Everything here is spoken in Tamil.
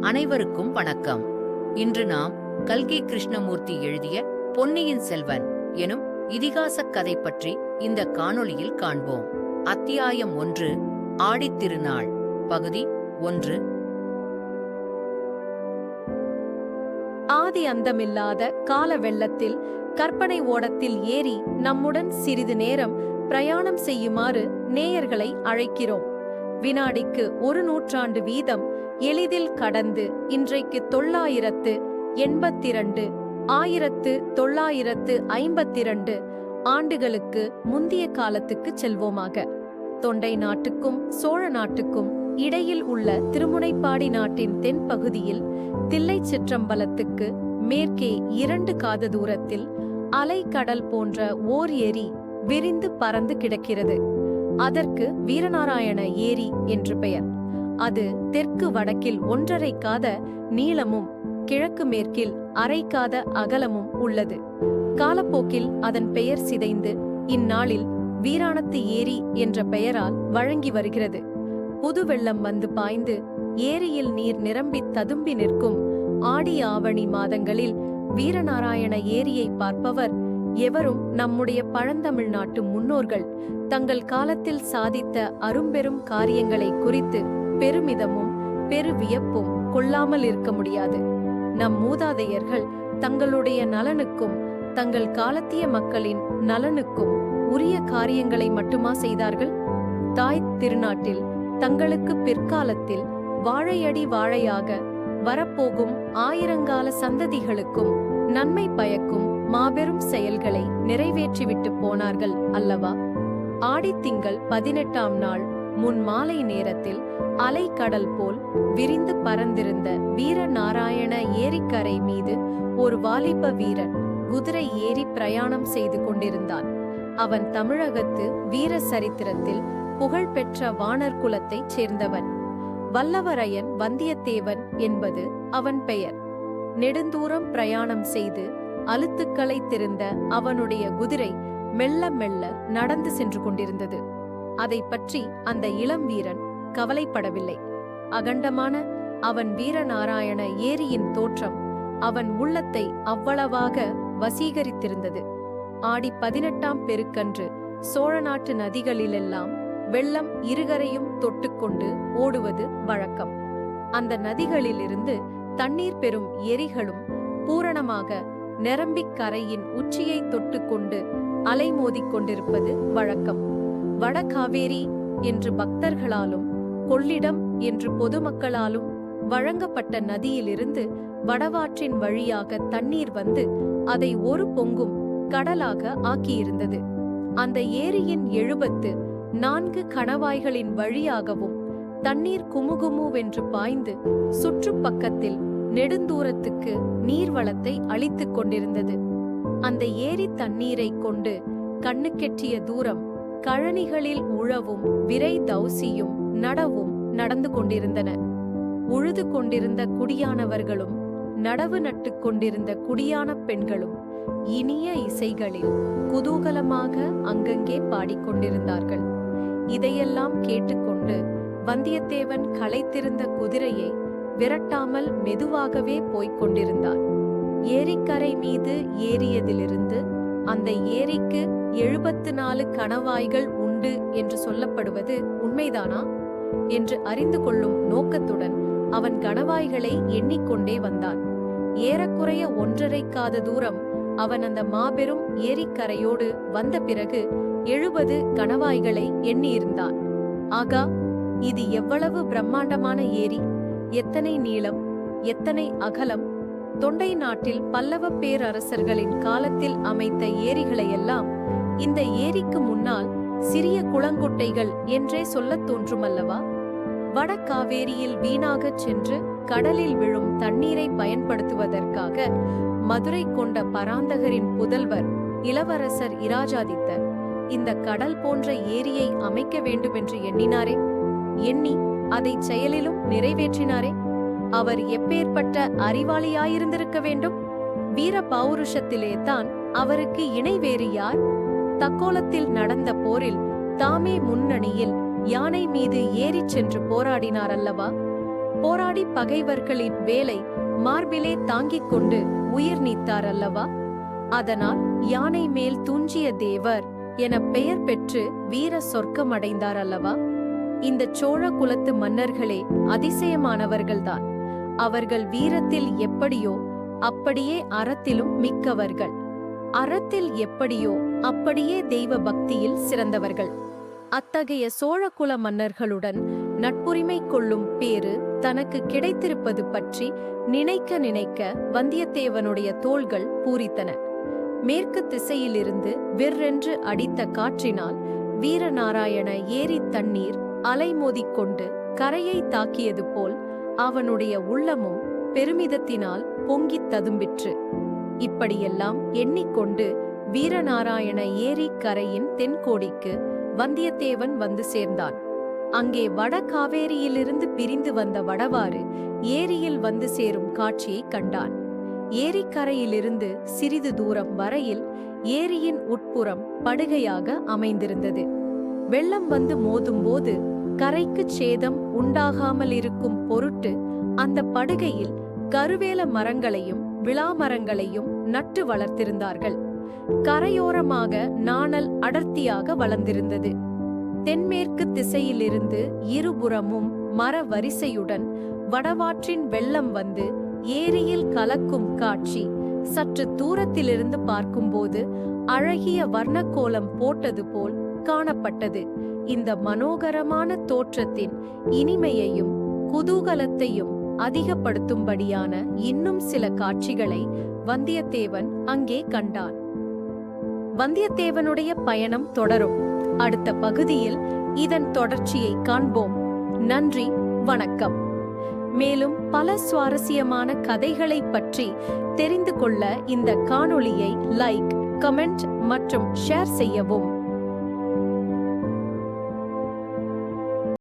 அனைவருக்கும் வணக்கம். இன்று நாம் கல்கி கிருஷ்ணமூர்த்தி எழுதிய பொன்னியின் செல்வன் எனும் இதிகாசக் கதை பற்றி இந்த காணொளியில் காண்போம். அத்தியாயம் 1, ஆடித்திருநாள், பகுதி 1. ஆதி அந்தமில்லாத கால வெள்ளத்தில் கற்பனை ஓடத்தில் ஏறி நம்முடன் சிறிது நேரம் பிரயாணம் செய்யுமாறு நேயர்களை அழைக்கிறோம். வினாடிக்கு 1 நூற்றாண்டு வீதம் எளிதில் கடந்து இன்றைக்கு 982 1952 ஆண்டுகளுக்கு முந்திய காலத்துக்கு செல்வோமாக. தொண்டை நாட்டுக்கும் சோழ நாட்டுக்கும் இடையில் உள்ள திருமுனைப்பாடி நாட்டின் தென்பகுதியில் தில்லை சிற்றம்பலத்துக்கு மேற்கே 2 காத தூரத்தில் அலை கடல் போன்ற ஓர் ஏரி விரிந்து பறந்து கிடக்கிறது. அதற்கு வீரநாராயண ஏரி என்று பெயர். அது தெற்கு வடக்கில் 1.5 காத நீளமும் கிழக்கு மேற்கில் 1/2 காத அகலமும் உள்ளது. காலப்போக்கில் அதன் பெயர் சிதைந்து இந்நாளில் வீராணத்து ஏரி என்ற பெயரால் வழங்கி வருகிறது. புது வெள்ளம் வந்து பாய்ந்து ஏரியில் நீர் நிரம்பி ததும்பி நிற்கும் ஆடி ஆவணி மாதங்களில் வீரநாராயண ஏரியை பார்ப்பவர் எவரும் நம்முடைய பழந்தமிழ்நாட்டு முன்னோர்கள் தங்கள் காலத்தில் சாதித்த அரும்பெரும் காரியங்களை குறித்து பெருமிதமும் பெருவியப்பும் கொள்ளாமல் இருக்க முடியாது. நம் மூதாதையர்கள் தங்களுடைய நலனுக்கும் தங்கள் காலத்திய மக்களின் நலனுக்கும் உரிய காரியங்களை மட்டுமா செய்தார்கள்? தாய் திருநாட்டில் தங்களுக்கு பிற்காலத்தில் வாழையடி வாழையாக வரப்போகும் ஆயிரங்கால சந்ததிகளுக்கும் நன்மை பயக்கும் மாபெரும் செயல்களை நிறைவேற்றிவிட்டு போனார்கள் அல்லவா? ஆடித்திங்கள் 18ஆம் நாள் முன் மாலை நேரத்தில் அலைக்கடல் போல் விரிந்து பறந்திருந்த வீரநாராயண ஏரிக்கரை மீது ஒரு வாலிப வீரன் குதிரை ஏறி பிரயாணம் செய்து கொண்டிருந்தான். அவன் தமிழகத்து வீர சரித்திரத்தில் புகழ்பெற்ற வாணர் குலத்தைச் சேர்ந்தவன். வல்லவரையன் வந்தியத்தேவன் என்பது அவன் பெயர். நெடுந்தூரம் பிரயாணம் செய்து அலுத்துக்களை திருந்த அவனுடைய குதிரை மெல்ல மெல்ல நடந்து சென்று கொண்டிருந்தது. அதை பற்றி அந்த இளம் வீரன் கவலைப்படவில்லை. அகண்டமான அவன் வீரநாராயண ஏரியின் தோற்றம் அவன் உள்ளத்தை அவ்வளவாக வசீகரித்திருந்தது. ஆடி 18ஆம் பெருக்கன்று சோழ நாட்டு நதிகளிலெல்லாம் வெள்ளம் இருகரையும் தொட்டுக்கொண்டு ஓடுவது வழக்கம். அந்த நதிகளிலிருந்து தண்ணீர் பெறும் எரிகளும் பூரணமாக நிரம்பிக் கரையின் உச்சியை தொட்டுக்கொண்டு அலைமோதிக் கொண்டிருப்பது வழக்கம். வடகாவேரி என்று பக்தர்களாலும் கொள்ளிடம் என்று பொதுமக்களாலும் வழங்கப்பட்ட நதியிலிருந்து வடவாற்றின் வழியாக தண்ணீர் வந்து அதை ஒரு பொங்கும் கடலாக ஆக்கியிருந்தது. அந்த ஏரியின் 74 கணவாய்களின் வழியாகவும் தண்ணீர் குமுகுமுவென்று பாய்ந்து சுற்றுப்பக்கத்தில் நெடுந்தூரத்துக்கு நீர்வளத்தை அளித்துக் கொண்டிருந்தது. அந்த ஏரி தண்ணீரை கொண்டு கண்ணுக்கெட்டிய தூரம் கழனிகளில் உழவும் விரை தௌசியும் நடவும் நடந்து கொண்டிருந்தன. உழுது கொண்டிருந்த குடியானவர்களும் நடவு நட்டு கொண்டிருந்த குடியான பெண்களும் இனிய இசைகளில் குதூகலமாக அங்கங்கே பாடிக்கொண்டிருந்தார்கள். இதையெல்லாம் கேட்டுக்கொண்டு வந்தியத்தேவன் களைத்திருந்த குதிரையை விரட்டாமல் மெதுவாகவே போய்க் கொண்டிருந்தார். ஏரிக்கரை மீது ஏறியதிலிருந்து அந்த ஏரிக்கு 74 கணவாய்கள் உண்டு என்று சொல்லப்படுவது உண்மைதானா என்று அறிந்து கொள்ளும் நோக்கத்துடன் அவன் கணவாய்களை எண்ணிக்கொண்டே வந்தான். ஏறக்குறைய 1.5 காத தூரம் அவன் அந்த மாபெரும் ஏரிக்கரையோடு வந்த பிறகு 70 கணவாய்களை எண்ணியிருந்தான். ஆகா, இது எவ்வளவு பிரம்மாண்டமான ஏரி! எத்தனை நீளம், எத்தனை அகலம்! தொண்டை நாட்டில் பல்லவ பேரரசர்களின் காலத்தில் அமைத்த ஏரிகளையெல்லாம் இந்த ஏரிக்கு முன்னால் சிறிய குளங்குட்டைகள் என்றே சொல்லத் தோன்றுமல்லவா? வடகாவேரியில் வீணாகச் சென்று கடலில் விழும் தண்ணீரை பயன்படுத்துவதற்காக மதுரை கொண்ட பராந்தகரின் புதல்வர் இளவரசர் இராஜாதித்தர் இந்த கடல் போன்ற ஏரியை அமைக்க வேண்டுமென்று எண்ணினாரே. எண்ணி அதை செயலிலும் நிறைவேற்றினாரே. அவர் எப்பேற்பட்ட அறிவாளியாயிருந்திருக்க வேண்டும்! வீர பௌருஷத்திலேதான் அவருக்கு இணை வேறு யார்? தக்கோலத்தில் நடந்த போரில் தாமே முன்னணியில் யானை மீது ஏறிச் சென்று போராடினார் அல்லவா? போராடி பகைவர்களின் வேலை மார்பிலே தாங்கிக் கொண்டு உயிர் நீத்தார் அல்லவா? அதனால் யானை மேல் துஞ்சிய தேவர் என பெயர் பெற்று வீர சொர்க்கம் அடைந்தார் அல்லவா? இந்த சோழ குலத்து மன்னர்களே அதிசயமானவர்கள்தான். அவர்கள் வீரத்தில் எப்படியோ அப்படியே அறத்திலும் மிக்கவர்கள். அறத்தில் எப்படியோ அப்படியே தெய்வ பக்தியில் சிறந்தவர்கள். அத்தகைய சோழகுல மன்னர்களுடன் நட்புரிமை கொள்ளும் பேறு தனக்கு கிடைத்திருப்பது பற்றி நினைக்க நினைக்க வந்தியத்தேவனுடைய தோள்கள் பூரித்தன. மேற்கு திசையிலிருந்து விற்றென்று அடித்த காற்றினால் வீரநாராயண ஏரி தண்ணீர் அலைமோதிக்கொண்டு கரையை தாக்கியது போல் அவனுடைய உள்ளமும் பெருமிதத்தினால் பொங்கித் ததும்பிற்று. இப்படியெல்லாம் எண்ணிக்கொண்டு வீரநாராயண ஏரி கரையின் தென்கோடிக்கு வந்தியத்தேவன் வந்து சேர்ந்தான். அங்கே வட காவேரியிலிருந்து பிரிந்து வந்த வடவாறு ஏரியில் வந்து சேரும் காட்சியை கண்டான். ஏரிக்கரையிலிருந்து சிறிது தூரம் வரையில் ஏரியின் உட்புறம் படுகையாக அமைந்திருந்தது. வெள்ளம் வந்து மோதும்போது கரைக்குச் சேதம் உண்டாகாமல் இருக்கும் பொருட்டு அந்த படுகையில் கருவேல மரங்களையும் விளாமரங்களையும் நட்டு வளர்த்திருந்தார்கள். கரையோரமாக நாணல் அடர்த்தியாக வளர்ந்திருந்தது. தென்மேற்கு திசையிலிருந்து இருபுறமும் மர வரிசையுடன் வடவாற்றின் வெள்ளம் வந்து ஏரியில் கலக்கும் காட்சி சற்று தூரத்திலிருந்து பார்க்கும்போது அழகிய வர்ணக்கோலம் போட்டது போல் காணப்பட்டது. இந்த மனோகரமான தோற்றத்தின் இனிமையையும் குதூகலத்தையும் அதிகப்படுத்தும்படியான இன்னும் சில காட்சிகளை வந்தியத்தேவன் அங்கே கண்டான். வந்தியத்தேவனுடைய பயணம் தொடரும். அடுத்த பகுதியில் இதன் தொடர்ச்சியை காண்போம். நன்றி, வணக்கம். மேலும் பல சுவாரஸ்யமான கதைகளை பற்றி தெரிந்து கொள்ள இந்த காணொளியை லைக், கமெண்ட் மற்றும் ஷேர் செய்யவும்.